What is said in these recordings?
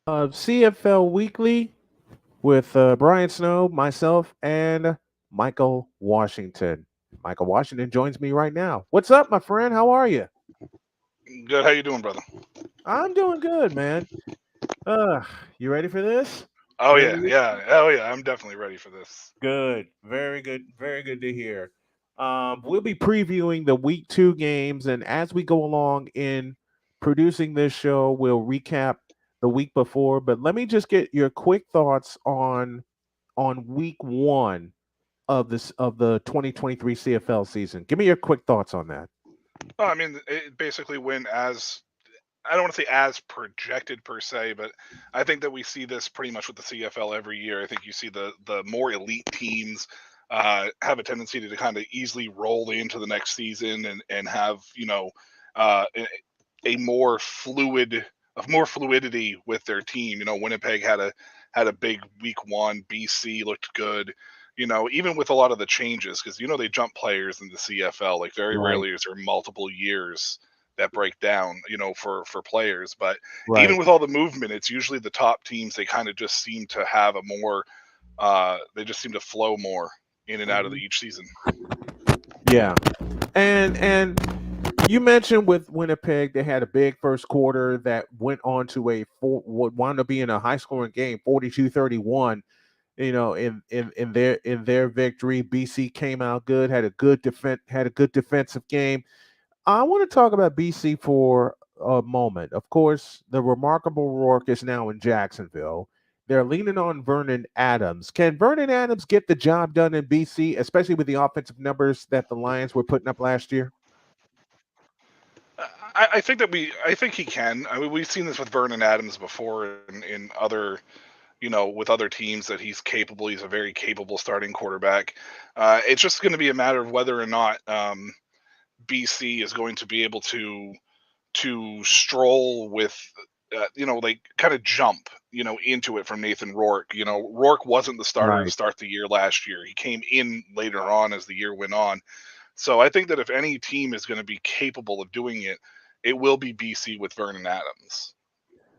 CFL Weekly with Brian Snow, myself, and Michael Washington. Michael Washington joins me right now. What's up, my friend? How are you? Good. How you doing, brother? I'm doing good, man. Uh, you ready for this? Oh You ready? yeah, yeah. Oh yeah. I'm definitely ready for this. Good. Very good to hear. We'll be previewing the week 2 games, and as we go along in producing this show, we'll recap the week before. But let me just get your quick thoughts on week 1 of the 2023 CFL season. Give me your quick thoughts on that. Oh, I mean, it basically went as I don't want to say as projected per se, but I think that we see this pretty much with the CFL every year. I think you see the more elite teams have a tendency to kind of easily roll into the next season and have a more fluid of more fluidity with their team. Winnipeg had a big week 1. BC looked good. Even with a lot of the changes, because they jump players in the CFL. Like very Right. rarely is there multiple years that break down, for players. But even Right. with all the movement, it's usually the top teams. They kind of just seem to have a more. They just seem to flow more in and out of Mhm. each season. Yeah. And you mentioned with Winnipeg, they had a big first quarter that went on to what wound up being a high scoring game, 42-31. In their victory, BC came out good, had a good defensive game. I want to talk about BC for a moment. Of course, the remarkable Rourke is now in Jacksonville. They're leaning on Vernon Adams. Can Vernon Adams get the job done in BC, especially with the offensive numbers that the Lions were putting up last year? I think that I think he can. I mean, we've seen this with Vernon Adams before in other, with other teams that he's capable. He's a very capable starting quarterback. It's just going to be a matter of whether or not BC is going to be able to stroll with, like kind of jump, into it from Nathan Rourke. Rourke wasn't the starter to Right. start the year last year. He came in later on as the year went on. So I think that if any team is going to be capable of doing it, it will be BC with Vernon Adams.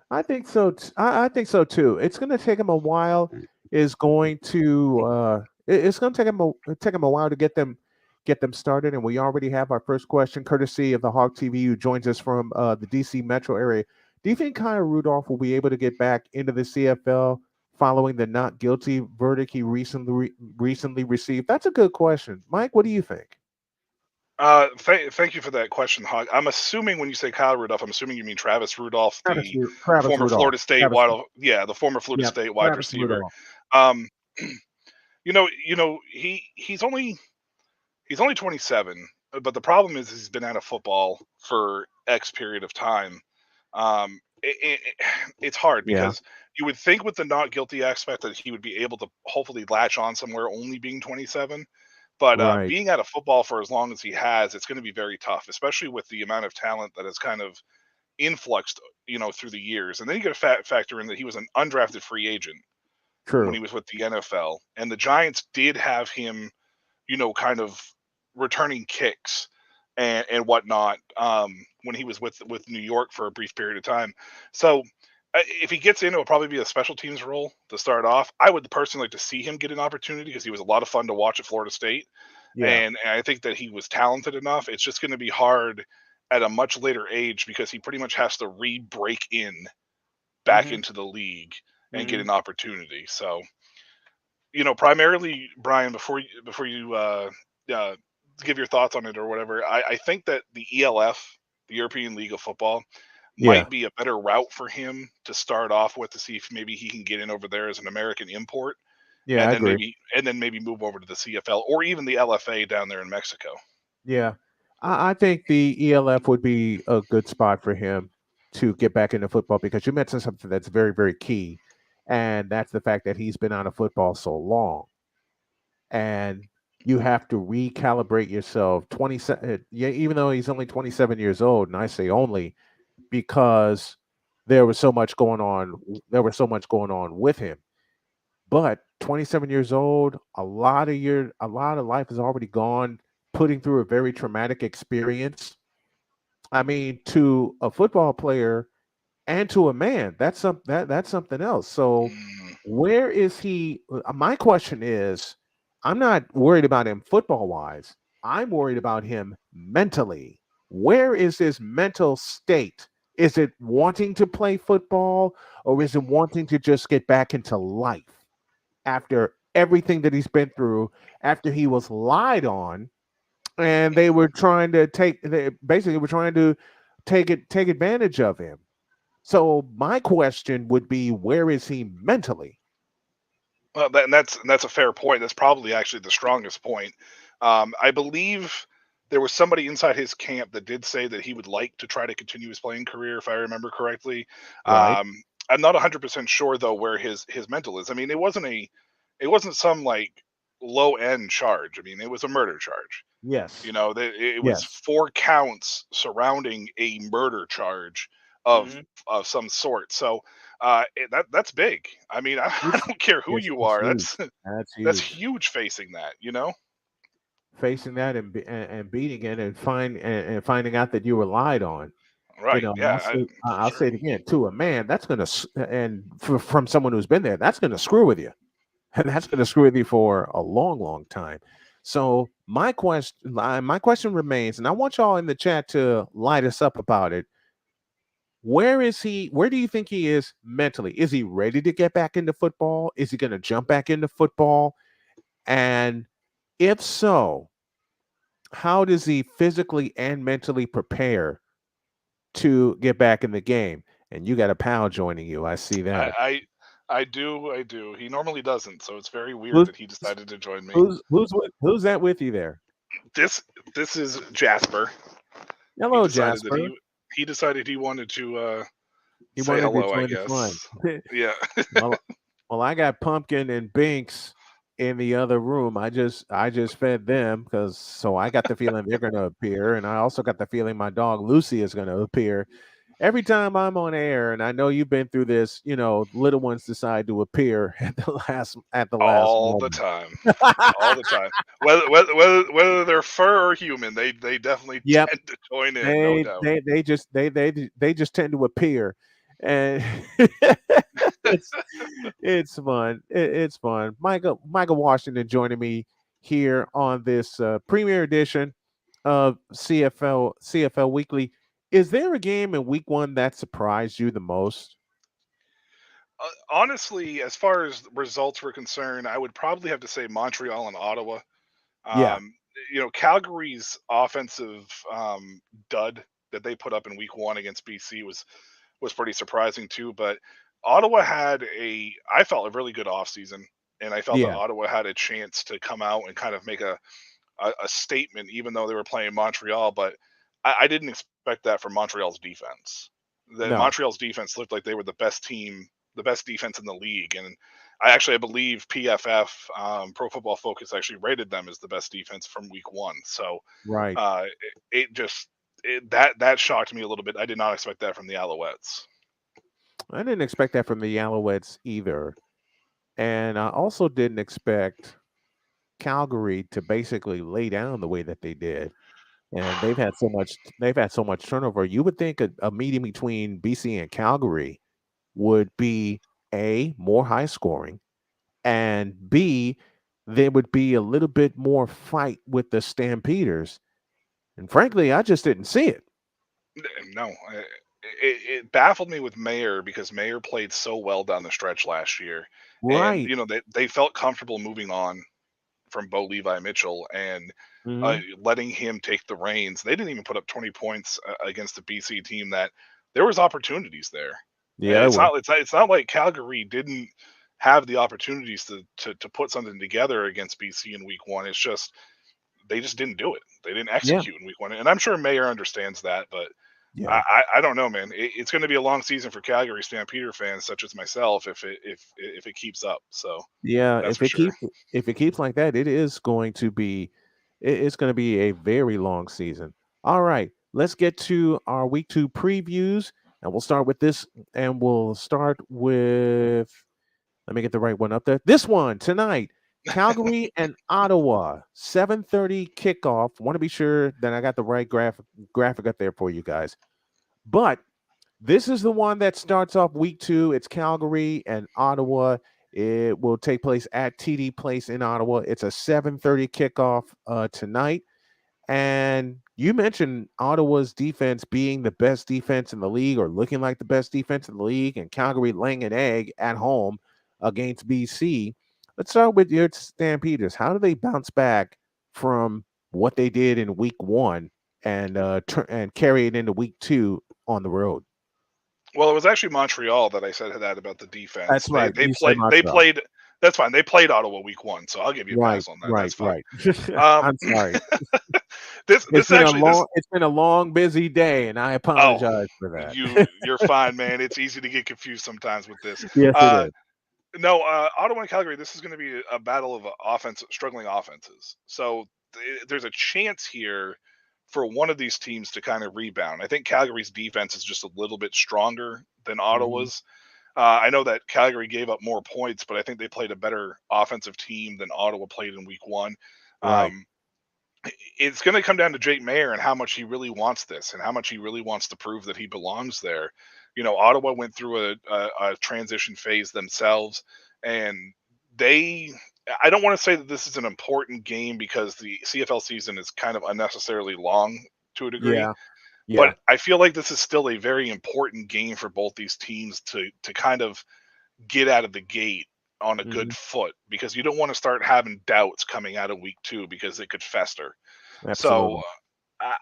I think so. I think so too. It's going to take him a while. Is going to it's going to take him a while to get them started. And we already have our first question, courtesy of the Hawk TV, who joins us from the DC metro area. Do you think Kyle Rudolph will be able to get back into the CFL following the not guilty verdict he recently received? That's a good question, Mike. What do you think? Thank you for that question, Hog. I'm assuming when you say Kyle Rudolph, I'm assuming you mean Travis Rudolph, the Travis former Rudolph. Florida State Travis. yeah, the former Florida Yeah, State wide Travis receiver. Rudolph. Um, he's only 27, but the problem is he's been out of football for X period of time. It's hard Yeah. because you would think with the not guilty aspect that he would be able to hopefully latch on somewhere, only being 27. But Right. being out of football for as long as he has, it's going to be very tough, especially with the amount of talent that has kind of influxed, through the years. And then you got to factor in that he was an undrafted free agent when True. he was with the NFL, and the Giants did have him, kind of returning kicks and whatnot, when he was with New York for a brief period of time. So if he gets in, it'll probably be a special teams role to start off. I would personally like to see him get an opportunity because he was a lot of fun to watch at Florida State, Yeah. and I think that he was talented enough. It's just going to be hard at a much later age because he pretty much has to re-break in back Hmm. into the league and get Hmm. an opportunity. So primarily, Brian, before you uh, give your thoughts on it or whatever, I think that the ELF, the European League of Football, Yeah. might be a better route for him to start off with to see if maybe he can get in over there as an American import, Yeah, I and then agree. maybe move over to the CFL or even the LFA down there in Mexico. Yeah. I think the ELF would be a good spot for him to get back into football because you mentioned something that's very, very key. And that's the fact that he's been out of football so long. And you have to recalibrate yourself. 27, yeah, even though he's only 27 years old, and I say only because there was so much going on, there was so much going on with him. But 27 years old, a lot of life has already gone, putting through a very traumatic experience. I mean, to a football player, and to a man. That's something else. So Mm. where is he? My question is, I'm not worried about him football wise. I'm worried about him mentally. Where is his mental state? Is it wanting to play football, or is it wanting to just get back into life after everything that he's been through, after he was lied on, and they were trying to they basically were trying to take advantage of him. So my question would be, where is he mentally? Well, that's a fair point. That's probably actually the strongest point. I believe there was somebody inside his camp that did say that he would like to try to continue his playing career, if I remember correctly. Right. I'm not 100% sure though where his mental is. I mean, it wasn't some like low end charge. I mean, it was a murder charge. You Yes. know, it was Yes. 4 counts surrounding a murder charge of Hmm. some sort. So that's big. I mean, I It's don't care who you it's are. huge. That's That's huge. huge facing that. You know, Facing that and beating it and finding out that you were lied on. You right? know, Yeah, for I'll sure. say it again. To a man, that's gonna and from someone who's been there, that's gonna screw with you, and that's gonna screw with you for a long, long time. So my question remains, and I want y'all in the chat to light us up about it. Where is he? Where do you think he is mentally? Is he ready to get back into football? Is he going to jump back into football? And if so, how does he physically and mentally prepare to get back in the game? And you got a pal joining you. I see that. I do. He normally doesn't, so it's very weird Who's that he decided to join me. who's that with you there? This this is Jasper. He Hello, decided that Jasper. he decided he wanted to He say wanted to hello. I join the fun. guess. Yeah. well, well, I got Pumpkin and Binks in the other room. I just fed them because so I got the feeling they're going to appear, and I also got the feeling my dog Lucy is going to appear every time I'm on air. And I know you've been through this. You know, little ones decide to appear at the last All the moment. time, all the time. Whether they're fur or human, they definitely Yep, tend to join in, no doubt. they just tend to appear, and it's it's fun. It's fun. Michael Washington joining me here on this premiere edition of CFL Weekly. Is there a game in Week One that surprised you the most? Honestly, as far as results were concerned, I would probably have to say Montreal and Ottawa. Yeah, Um, Calgary's offensive dud that they put up in Week One against BC was pretty surprising too. But Ottawa had I felt a really good offseason, and I felt that yeah, Ottawa had a chance to come out and kind of make a statement, even though they were playing Montreal. But I didn't expect that from Montreal's defense. The no, Montreal's defense looked like they were the best team, the best defense in the league, and I believe PFF, Pro Football Focus, actually rated them as the best defense from Week One. So right. it just that shocked me a little bit. I did not expect that from the Alouettes. I didn't expect that from the Alouettes either, and I also didn't expect Calgary to basically lay down the way that they did. And they've had so much turnover. You would think a meeting between BC and Calgary would be A, more high scoring, and B, there would be a little bit more fight with the Stampeders. And frankly, I just didn't see it. No, it baffled me with Mayer because Mayer played so well down the stretch last year, and Right. they felt comfortable moving on from Bo Levi Mitchell and Hmm. letting him take the reins. They didn't even put up 20 points against the BC team. That there was opportunities there. Yeah, they were. It's not like Calgary didn't have the opportunities to put something together against BC in Week One. It's just they just didn't do it. They didn't Yeah. execute in Week One, and I'm sure Mayer understands that. But Yeah. I don't know, man. It's going to be a long season for Calgary Stampeder fans such as myself if it keeps up. So Yeah. that's for sure. If it keeps like that, it is going to be it's going to be a very long season. All right. Let's get to our week two previews. And we'll start with this. And we'll start with let me get the right one up there. This one tonight. Calgary and Ottawa, 7:30 kickoff. Want to be sure that I got the right graphic up there for you guys. But This is the one that starts off week 2. It's Calgary and Ottawa. It will take place at TD Place in Ottawa. It's a 7:30 kickoff tonight. And you mentioned Ottawa's defense being the best defense in the league or looking like the best defense in the league, and Calgary laying an egg at home against BC. Let's start with your Stampeders. How do they bounce back from what they did in week 1 and and carry it into week 2 on the road? Well, it was actually Montreal that I said that about the defense. That's right. They You said they Montreal. played. That's fine. They played Ottawa week 1, so I'll give you a Right, pass on that. right, That's fine. right. Um, I'm sorry. this actually this It's been a long, busy day, and I oh apologize for that. you're fine, man. It's easy to get confused sometimes with this. Yes, it Uh, is. no, Ottawa and Calgary. This is going to be a battle of struggling offenses. So there's a chance here for one of these teams to kind of rebound. I think Calgary's defense is just a little bit stronger than Mhm. Ottawa's. I know that Calgary gave up more points, but I think they played a better offensive team than Ottawa played in week 1. Right. Um, it's going to come down to Jake Mayer and how much he really wants this and how much he really wants to prove that he belongs there. You know, Ottawa went through a transition phase themselves, and they. I don't want to say that this is an important game because the CFL season is kind of unnecessarily long to a degree, Yeah. but Yeah. I feel like this is still a very important game for both these teams to kind of get out of the gate on a good Mhm. foot because you don't want to start having doubts coming out of week 2 because it could fester. So, Absolutely.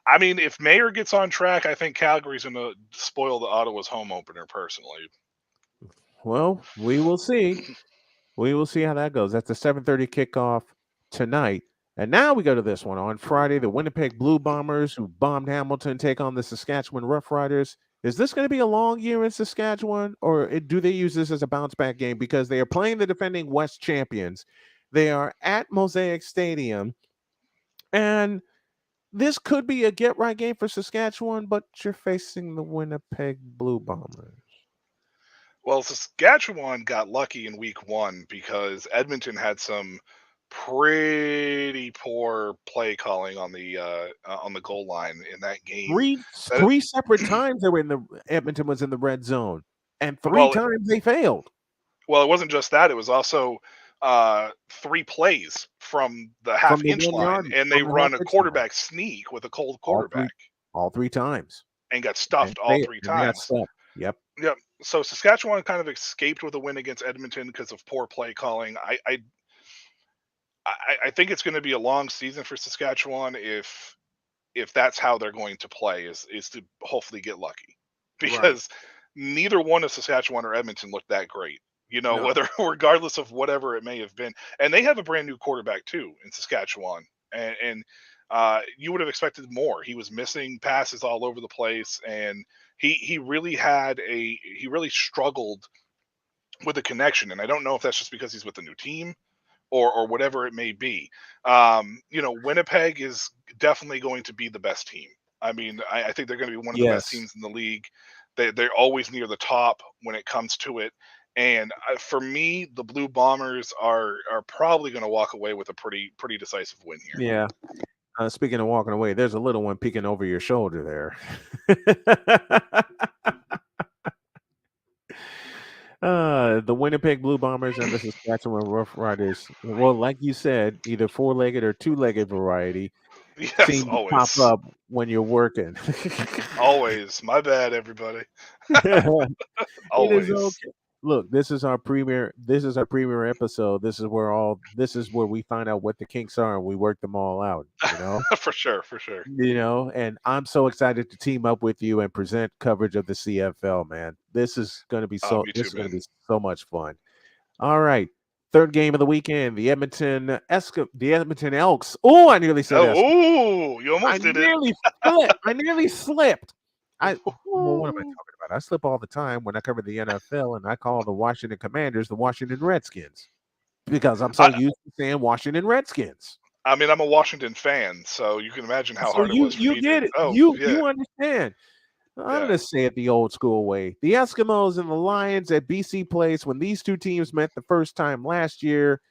I mean, if Mayer gets on track, I think Calgary's going to spoil the Ottawa's home opener. Personally, Well, we will see. We will see how that goes. That's a 7:30 kickoff tonight. And now we go to this one. On Friday, the Winnipeg Blue Bombers, who bombed Hamilton, take on the Saskatchewan Roughriders. Is this going to be a long year in Saskatchewan, or do they use this as a bounce back game because they are playing the defending West champions? They are at Mosaic Stadium, and this could be a get right game for Saskatchewan, but you're facing the Winnipeg Blue Bombers. well, Saskatchewan got lucky in week 1 because Edmonton had some pretty poor play calling on the goal line in that game. Three That three separate times they were in the Edmonton was in the red zone, and three well, times they failed it wasn't just that; it was also 3 plays from the from half the inch 1 line, yard and they from the half run a inch line. quarterback sneak with a cold All three quarterback all 3 times, and got and stuffed all failed, 3 and they got times. stuffed. Yep. Yep. So Saskatchewan kind of escaped with a win against Edmonton because of poor play calling. I think it's going to be a long season for Saskatchewan if that's how they're going to play is to hopefully get lucky Right. because neither one of Saskatchewan or Edmonton looked that great. You know, No. whether regardless of whatever it may have been, and they have a brand new quarterback too in Saskatchewan, and you would have expected more. He was missing passes all over the place, and he really struggled with a connection. And I don't know if that's just because he's with a new team or whatever it may be. You know, Winnipeg is definitely going to be the best team. I mean, I think they're going to be one of the best Yes. teams in the league. They're always near the top when it comes to it. And for me, the Blue Bombers are probably going to walk away with a pretty decisive win here. Yeah. Speaking of walking away, there's a little one peeking over your shoulder there. The Winnipeg Blue Bombers and the Saskatchewan Roughriders. Well, like you said, either four-legged or two-legged variety Yes, seem to pop always, up when you're working. always. My bad, everybody. It is Always, okay. Look, this is our premiere. This is our premiere episode. This is where we find out what the kinks are and we work them all out. for sure, for sure. And I'm so excited to team up with you and present coverage of the CFL, man. Me This too, is gonna man. be so much fun. All right. Third game of the weekend, the Edmonton Elks. Oh, I nearly said Eska. Oh, you I almost did it. nearly slipped. I nearly slipped. Well, what am I Ooh. talking about? I slip all the time when I cover the NFL and I call the Washington Commanders the Washington Redskins because I'm so I, used to saying Washington Redskins. I mean, I'm a Washington fan, so you can imagine how So hard it was for you me to. get it. Oh, yeah, You understand. I'm yeah. gonna say it the old school way. The Eskimos and the Lions at BC Place, when these two teams met the first time last year,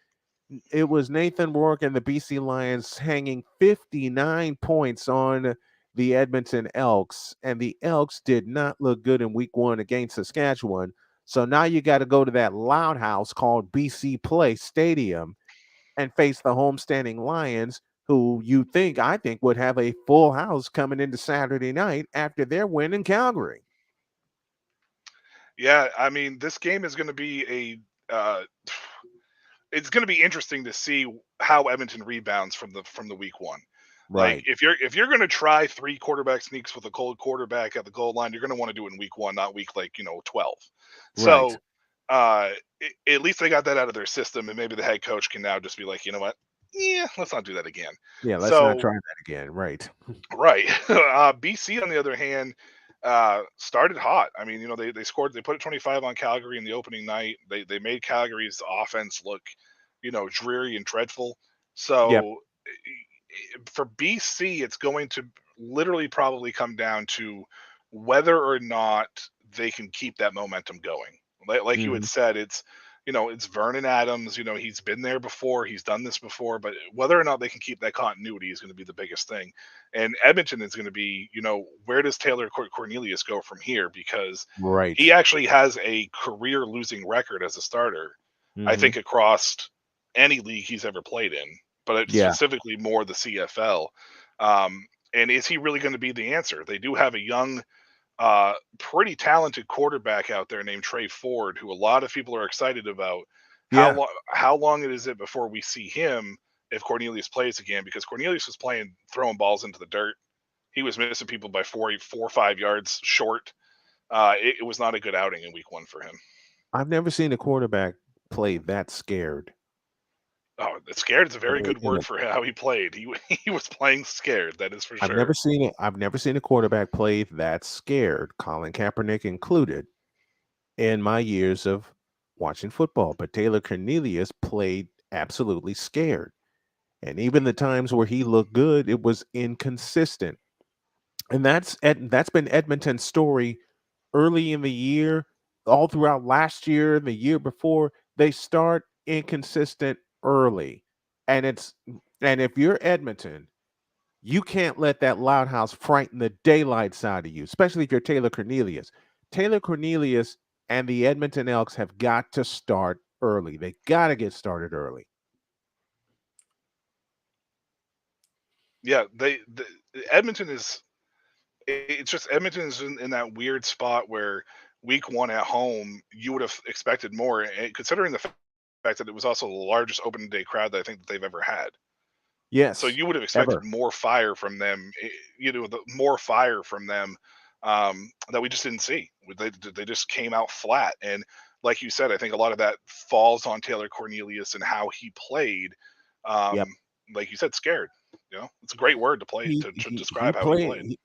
it was Nathan Rourke and the BC Lions hanging 59 points on the Edmonton Elks, and the Elks did not look good in week 1 against Saskatchewan. So now you got to go to that loud house called BC Place Stadium and face the homestanding Lions, who I think would have a full house coming into Saturday night after their win in Calgary. Yeah, I mean, this game is going to be it's going to be interesting to see how Edmonton rebounds from the week one. Like Right, if you're going to try three quarterback sneaks with a cold quarterback at the goal line, you're going to want to do it in week one, not week 12. right. So at least they got that out of their system, and maybe the head coach can now just be like, you know what, yeah, let's not do that again. Yeah, let's not So try that again. Right. right. BC, on the other hand, started hot. I mean, they scored, they put 25 on Calgary in the opening night. They made Calgary's offense look, dreary and dreadful. Yep. So for BC, it's going to literally probably come down to whether or not they can keep that momentum going. Like you had Hmm. said, it's Vernon Adams. He's been there before, he's done this before, but whether or not they can keep that continuity is going to be the biggest thing. And Edmonton is going to be, where does Taylor Cornelius go from here? Because he Right. actually has a career losing record as a starter, I Hmm. think, across any league he's ever played in, but it's Yeah. specifically more the CFL. And is he really going to be the answer? They do have a young, pretty talented quarterback out there named Trey Ford, who a lot of people are excited about. How Yeah. long? How long is it before we see him if Cornelius plays again? Because Cornelius was playing throwing balls into the dirt. He was missing people by 4 or 5 yards short. It was not a good outing in week one for him. I've never seen a quarterback play that scared. Oh, scared is a very good In word a, for how he played. He was playing scared. That is for I've never sure. seen it. I've never seen a quarterback play that scared, Colin Kaepernick included, in my years of watching football. But Taylor Cornelius played absolutely scared. And even the times where he looked good, it was inconsistent. And that's been Edmonton's story early in the year, all throughout last year, the year before. They start inconsistent early. And if you're Edmonton, you can't let that loud house frighten the daylights out of you, especially if you're Taylor Cornelius. Taylor Cornelius and the Edmonton Elks have got to start early. They got to get started early. Yeah, Edmonton is. It's just Edmonton is in that weird spot where week one at home you would have expected more, considering the fact that it was also the largest opening day crowd that I think that they've ever had. So Yes, you would have expected ever. more fire from them, more fire from them, that we just didn't see. They just came out flat. And like you said, I think a lot of that falls on Taylor Cornelius and how he played. Yep. Um, like you said, scared. It's a great word to play to He describe how he played. played.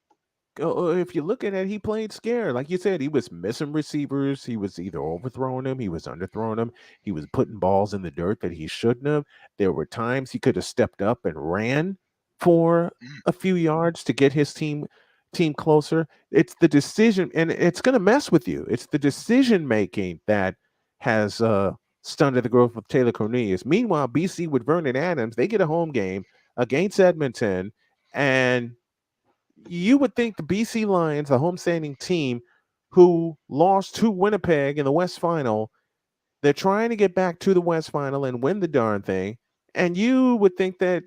If you look at it, he played scared. Like you said, he was missing receivers. He was either overthrowing them, he was underthrowing them, he was putting balls in the dirt that he shouldn't have. There were times he could have stepped up and ran for Mm, a few yards to get his team closer. It's the decision, and it's going to mess with you. It's the decision making that has stunted the growth of Taylor Cornelius. Meanwhile, BC with Vernon Adams, they get a home game against Edmonton, and you would think the BC Lions, the homestanding team who lost to Winnipeg in the West Final, they're trying to get back to the West Final and win the darn thing. And you would think that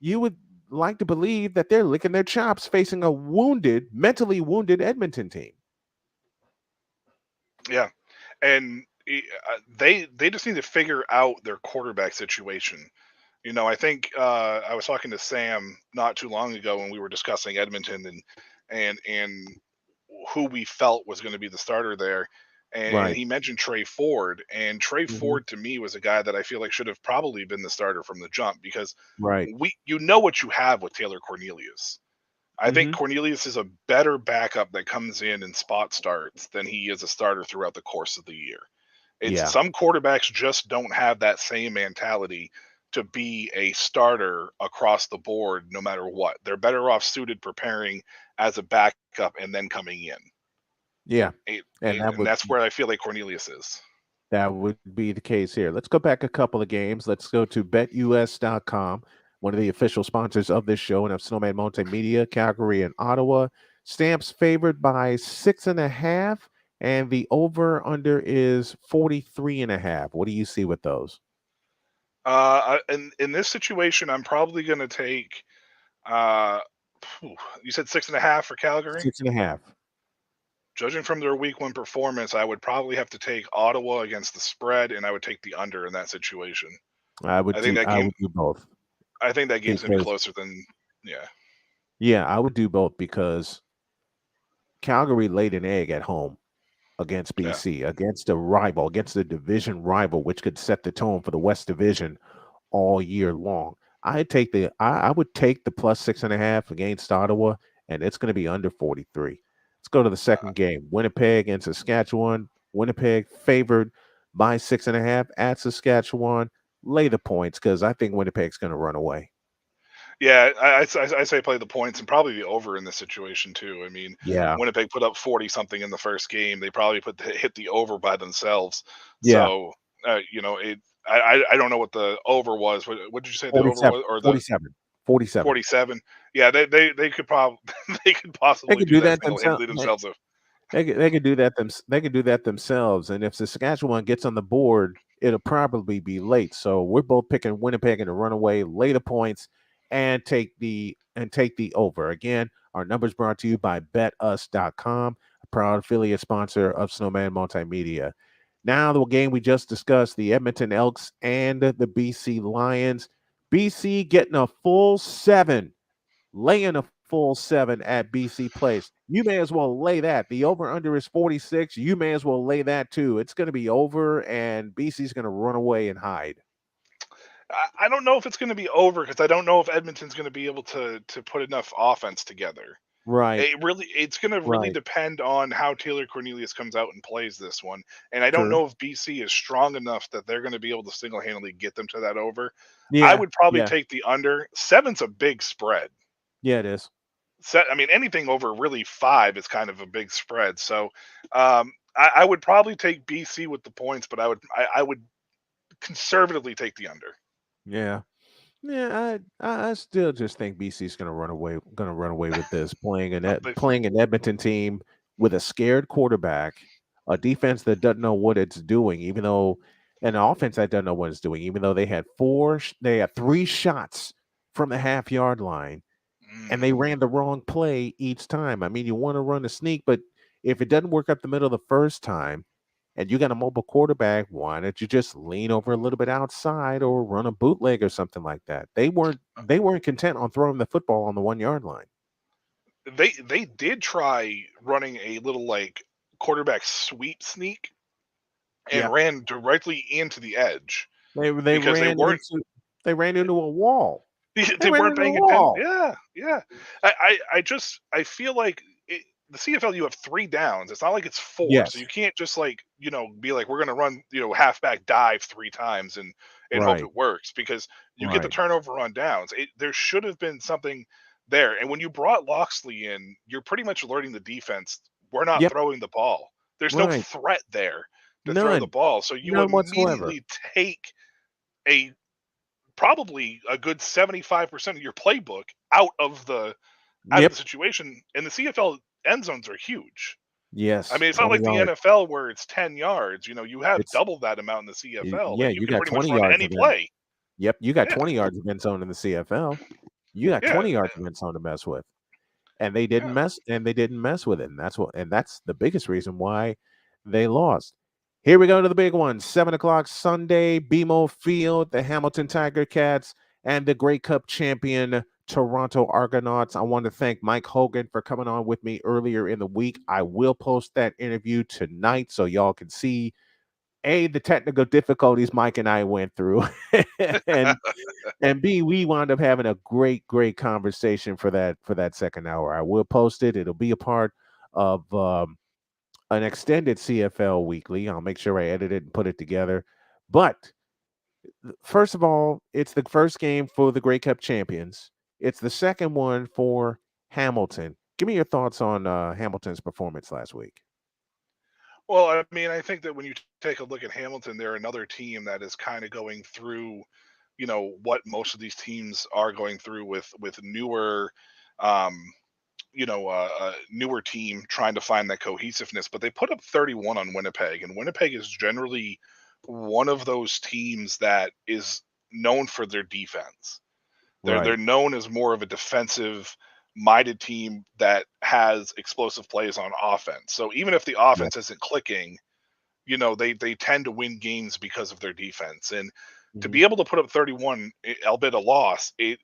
you would like to believe that they're licking their chops facing a mentally wounded Edmonton team. yeah, and they just need to figure out their quarterback situation. I think I was talking to Sam not too long ago when we were discussing Edmonton and who we felt was going to be the starter there. And Right. he mentioned Trey Ford. And Trey Hmm. Ford to me was a guy that I feel like should have probably been the starter from the jump because Right. you know what you have with Taylor Cornelius. I think Hmm. Cornelius is a better backup that comes in and spot starts than he is a starter throughout the course of the year. It's Yeah. some quarterbacks just don't have that same mentality to be a starter across the board no matter what. They're better off suited preparing as a backup and then coming in. Yeah. And And that's where I feel like Cornelius is. that would be the case here. Let's go back a couple of games. Let's go to betus.com. one of the official sponsors of this show and of Snowman Multimedia, Calgary and Ottawa. Stamps favored by 6.5, and the over under is 43 and a half. What do you see with those? In this situation, I'm probably going to take. Uh, you said 6.5 for Calgary. 6.5. Judging from their week one performance, I would probably have to take Ottawa against the spread, and I would take the under in that situation. I think that I game. would do both I think that game's gonna be because closer than. Yeah, yeah, I would do both because Calgary laid an egg at home against yeah. BC, against a rival, against a division rival, which could set the tone for the West Division all year long. I would take the plus 6.5 against Ottawa, and it's going to be under 43. Let's go to the second game. Winnipeg and Saskatchewan. Winnipeg favored by 6.5 at Saskatchewan. Lay the points because I think Winnipeg's going to run away. Yeah, I say play the points and probably the over in this situation too. I mean, Yeah. Winnipeg put up 40 something in the first game. They probably hit the over by themselves. Yeah. So, I don't know what the over was. What did you say the over 47. was, or the 47. 47. 47? Yeah, they could probably they could They possibly could do do that that single themselves. handedly themselves. If, They could do that they could do that themselves, and if Saskatchewan gets on the board, it'll probably be late. So we're both picking Winnipeg in a runaway, lay the points, and take the over. Again, our numbers brought to you by BetUs.com, a proud affiliate sponsor of Snowman Multimedia. Now the game we just discussed, the Edmonton Elks and the BC Lions. BC getting a full 7, laying a full 7 at BC Place. You may as well lay that. The over under is 46. You may as well lay that too. It's going to be over, and BC's going to run away and hide. I don't know if it's going to be over because I don't know if Edmonton's going to be able to put enough offense together. Right, It's going to really right. depend on how Taylor Cornelius comes out and plays this one. And I don't True. know if BC is strong enough that they're going to be able to single-handedly get them to that over. I Yeah, would probably yeah, take the under. Seven's a big spread. yeah, it is. I mean, anything over really five is kind of a big spread. So, I would probably take BC with the points, but I would conservatively take the under. Yeah. Yeah, I still just think BC's gonna run away with this, They- playing an Edmonton team with a scared quarterback, a defense that doesn't know what it's doing, even though an offense that doesn't know what it's doing, even though they had 3 shots from the half-yard line, and mm. they ran the wrong play each time. I mean, you want to run a sneak, but if it doesn't work up the middle the first time, and you got a mobile quarterback, why don't you just lean over a little bit outside or run a bootleg or something like that? They weren't content on throwing the football on the 1 yard line. They did try running a little like quarterback sweep sneak and Yeah. ran directly into the edge They because ran into a wall. They they ran weren't into a paying attention. wall. Yeah, yeah. I feel like the CFL you have three downs. It's not like it's four, so Yes. you can't just like be like we're gonna run halfback dive three times and hope Right. it works because you get the Right. turnover on downs. There should have been something there, and when you brought Loxley in, you're pretty much alerting the defense we're not Yep. throwing the ball. There's no Right. threat there to throw the None. ball, so you None whatsoever. immediately take a probably a good 75% of your playbook out of the Yep. situation. And the CFL end zones are huge. I Yes. mean, it's not 20 like the yards. NFL where it's 10 yards. You have It's double that amount in the CFL yeah, that you you can got pretty much 20 run yards any of end. play. Yep, you got Yeah, 20 yards of end zone in the CFL. You got yeah, 20 yards of end zone to mess with. yeah. They didn't mess with it. And that's the biggest reason why they lost. Here we go to the big one. 7 o'clock Sunday, BMO Field, the Hamilton Tiger Cats and the Grey Cup champion Toronto Argonauts. I want to thank Mike Hogan for coming on with me earlier in the week. I will post that interview tonight so y'all can see the technical difficulties Mike and I went through. and and B, we wound up having a great conversation for that second hour. I will post it. It'll be a part of an extended CFL weekly. I'll make sure I edit it and put it together. But first of all, it's the first game for the Grey Cup champions. It's the second one for Hamilton. Give me your thoughts on Hamilton's performance last week. Well, I mean, I think that when you take a look at Hamilton, they're another team that is kind of going through. what most of these teams are going through with newer, um, newer team trying to find that cohesiveness. But they put up 31 on Winnipeg, and Winnipeg is generally one of those teams that is known for their defense. They're Right. known as more of a defensive minded team that has explosive plays on offense. So even if the Yep. offense isn't clicking, they tend to win games because of their defense. And to Hmm. be able to put up 31, albeit a loss, it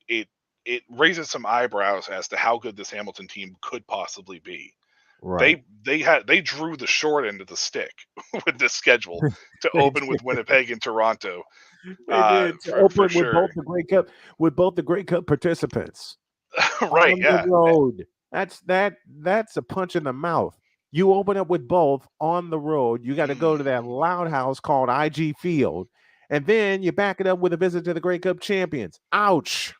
raises some eyebrows as to how good this Hamilton team could possibly be. Right. They drew the short end of the stick with this schedule to They open did. with Winnipeg and Toronto, They did to for open sure. with both the Grey Cup participants Right? on the Yeah. road. That's a punch in the mouth. You open up with both on the road. You got to go Mm, to that loud house called IG Field, and then you back it up with a visit to the Grey Cup champions. Ouch.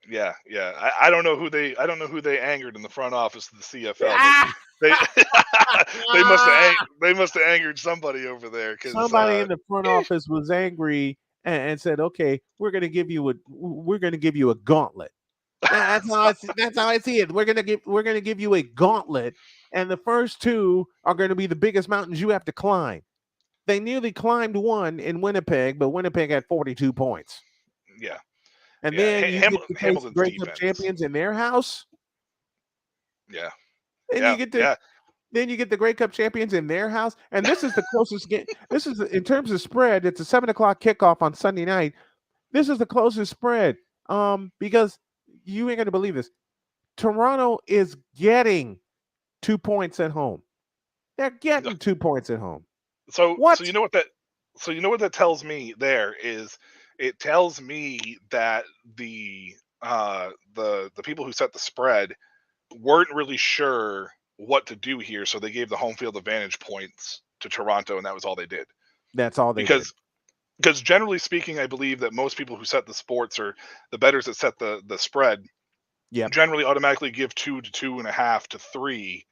yeah, yeah. I don't know who they angered in the front office of the CFL, but Ah! they they must have angered somebody over there because Somebody in the front office was angry and said, "Okay, we're going to give you a gauntlet." That's how I see it. We're gonna give you a gauntlet, and the first two are going to be the biggest mountains you have to climb. They nearly climbed one in Winnipeg, but Winnipeg had 42 points. yeah, And yeah. then you get to face the Hamilton's Grey Cup defense. champions in their house, Yeah, and yeah, yeah. you get the Grey Cup champions in their house. And this is the closest game. This is in terms of spread. It's a 7 o'clock kickoff on Sunday night. This is the closest spread. Because you ain't gonna believe this. Toronto is getting 2 points at home. They're getting 2 points at home. So What? you know what that tells me there is it tells me that the people who set the spread weren't really sure what to do here, so they gave the home field advantage points to Toronto, and that was all they did. That's all they did. Because generally speaking, I believe that most people who set the sports or the betters that set the spread Yep. generally automatically give 2 to 2.5 to 3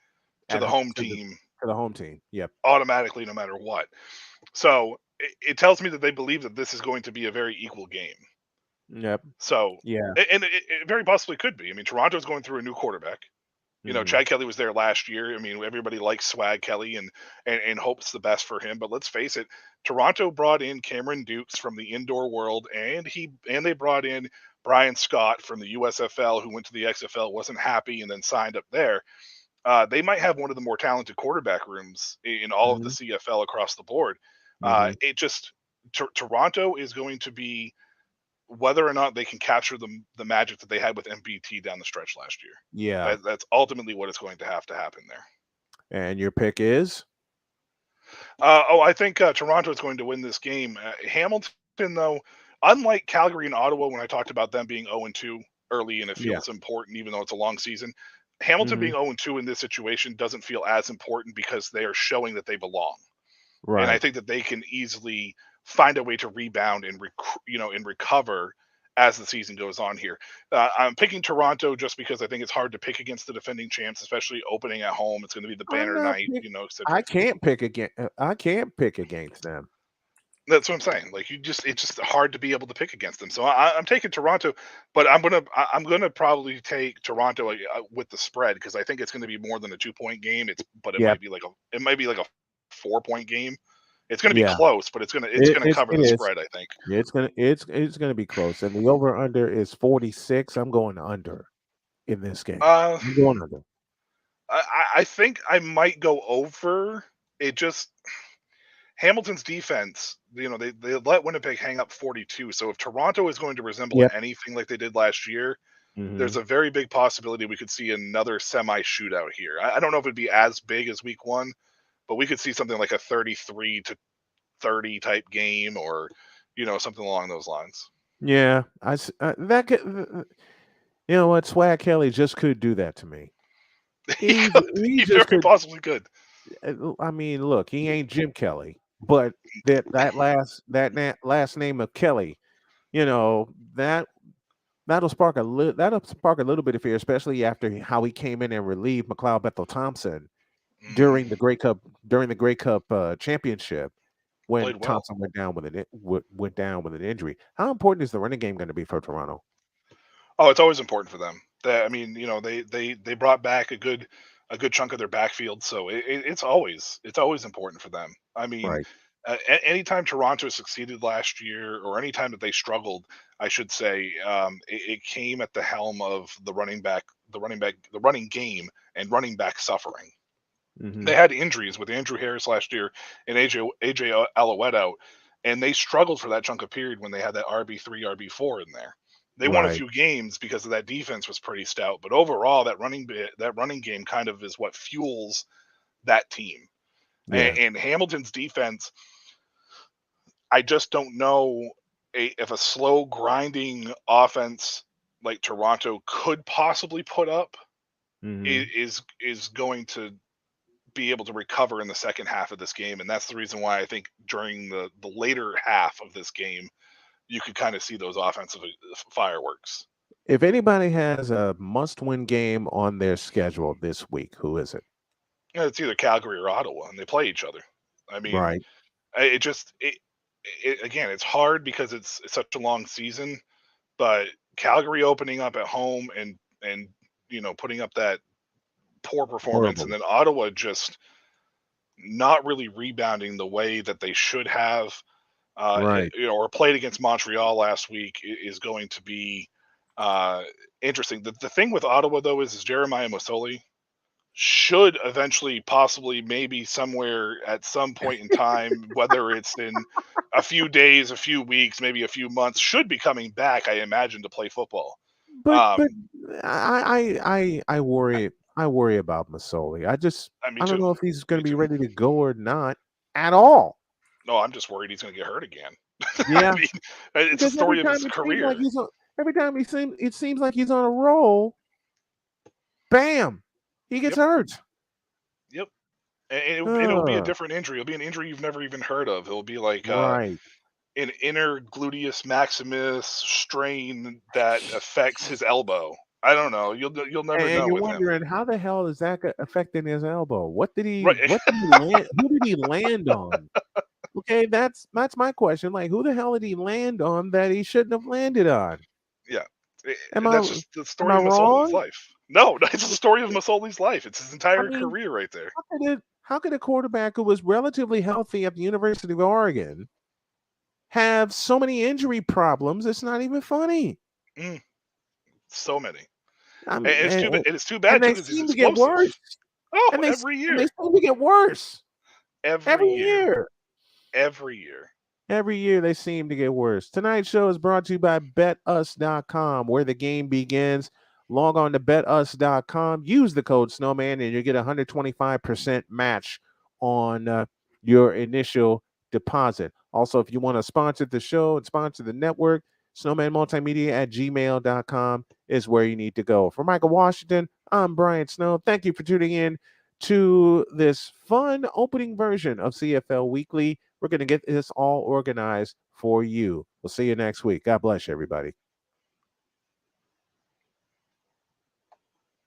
to At the ho- home to the team to the home team. Yep. automatically, no matter what. So it tells me that they believe that this is going to be a very equal game. Yep. So, Yeah. and it very possibly could be. I mean, Toronto's going through a new quarterback. Hmm. Chad Kelly was there last year. I mean, everybody likes Swag Kelly and hopes the best for him. But let's face it, Toronto brought in Cameron Dukes from the indoor world, and they brought in Brian Scott from the USFL, who went to the XFL, wasn't happy, and then signed up there. They might have one of the more talented quarterback rooms in all of the Hmm. CFL across the board. Hmm. It just Toronto is going to be whether or not they can capture the magic that they had with MBT down the stretch last year. Yeah. That's ultimately what is going to have to happen there. And your pick is? I think Toronto is going to win this game. Hamilton, though, unlike Calgary and Ottawa, when I talked about them being 0-2 early and it Yeah. feels important, even though it's a long season, Hamilton Hmm. being 0-2 in this situation doesn't feel as important because they are showing that they belong. And I Right. think that they can easily find a way to rebound and and recover as the season goes on here. I'm picking Toronto just because I think it's hard to pick against the defending champs, especially opening at home. It's going to be the I'm banner not night, pick. etc. I can't pick against. I can't pick against them. That's what I'm saying. Like it's just hard to be able to pick against them. So I'm taking Toronto, but I'm gonna probably take Toronto with the spread because I think it's going to be more than a 2 point game. But Yep. it might be like a 4 point game. It's going to be Yeah. close, but it's going to cover It the is. spread. I think. Yeah, it's gonna be close. And the over under is 46. I'm going under in this game. Uh, I'm going under. I think I might go over. It just Hamilton's defense. They let Winnipeg hang up 42. So if Toronto is going to resemble Yep. anything like they did last year, Hmm. there's a very big possibility we could see another semi shootout here. I don't know if it'd be as big as week one, but we could see something like a 33-30 type game or, something along those lines. Yeah. That could. You know what? Swag Kelly just could do that to me. he He could, he he just very could. possibly could. I mean, look, he ain't Jim Kelly, but last name of Kelly, you know that that'll spark a little bit of fear, especially after how he came in and relieved McLeod Bethel Thompson Mm, during the Grey Cup championship. when Played well. Thompson went down with an injury. How important is the running game going to be for Toronto? Oh, it's always important for them. That I mean, they brought back a good chunk of their backfield, so it's always important for them. I mean, Right. anytime Toronto succeeded last year, or anytime that they struggled, I should say, it came at the helm of the running game, and running back suffering. Hmm. They had injuries with Andrew Harris last year and AJ Alouette out, and they struggled for that chunk of period when they had that RB3, RB4 in there. They won a Right. few games because of that defense was pretty stout, but overall, that running game kind of is what fuels that team. Yeah. And Hamilton's defense, I just don't know if a slow grinding offense like Toronto could possibly put up Hmm. is going to be able to recover in the second half of this game, and that's the reason why I think during the later half of this game, you could kind of see those offensive fireworks. If anybody has a must-win game on their schedule this week, who is it? It's either Calgary or Ottawa, and they play each other. I mean, Right. it just again, it's hard because it's such a long season, but Calgary opening up at home and putting up that poor performance, and Horrible. then Ottawa just not really rebounding the way that they should have, Right. or played against Montreal last week, is going to be uh, interesting. The thing with Ottawa though is Jeremiah Masoli should eventually, possibly, maybe somewhere at some point in time, whether it's in a few days, a few weeks, maybe a few months, should be coming back, I imagine, to play football. But Um, I worry about Masoli. Me I don't too. know if he's going Me to be too. ready to go or not at all. No, I'm just worried he's going to get hurt again. I Yeah, mean, it's the because every story of time his it seems like career. it seems like he's on a roll. Bam, he gets Yep, hurt. yep. And it'll be a Uh, different injury. It'll be an injury you've never even heard of. It'll be like right. an inner gluteus maximus strain that affects his elbow. I don't know. You'll never And know you're with him. wondering how the hell is that affecting his elbow? What did he? Right. What did he land? Who did he land on? Okay, that's my question. Like, who the hell did he land on that he shouldn't have landed on? Yeah. Am I That's just the am story I of Masoli's wrong? life. No, it's the story of Masoli's life. It's his I entire mean, career right there. how could a quarterback who was relatively healthy at the University of Oregon have so many injury problems? It's not even funny. Mm, so many. I'm and, And it's too and bad too they because he's seem to get explosive. worse. Oh, And every they year. seem to get worse Every every year. year. Every year. Every year they seem to get worse. Tonight's show is brought to you by betus.com, where the game begins. Log on to betus.com, use the code Snowman, and you'll get a 125% match on your initial deposit. Also, if you want to sponsor the show and sponsor the network, snowmanmultimedia at gmail.com is where you need to go. For Michael Washington, I'm Brian Snow. Thank you for tuning in to this fun opening version of CFL Weekly. We're going to get this all organized for you. We'll see you next week. God bless you, everybody.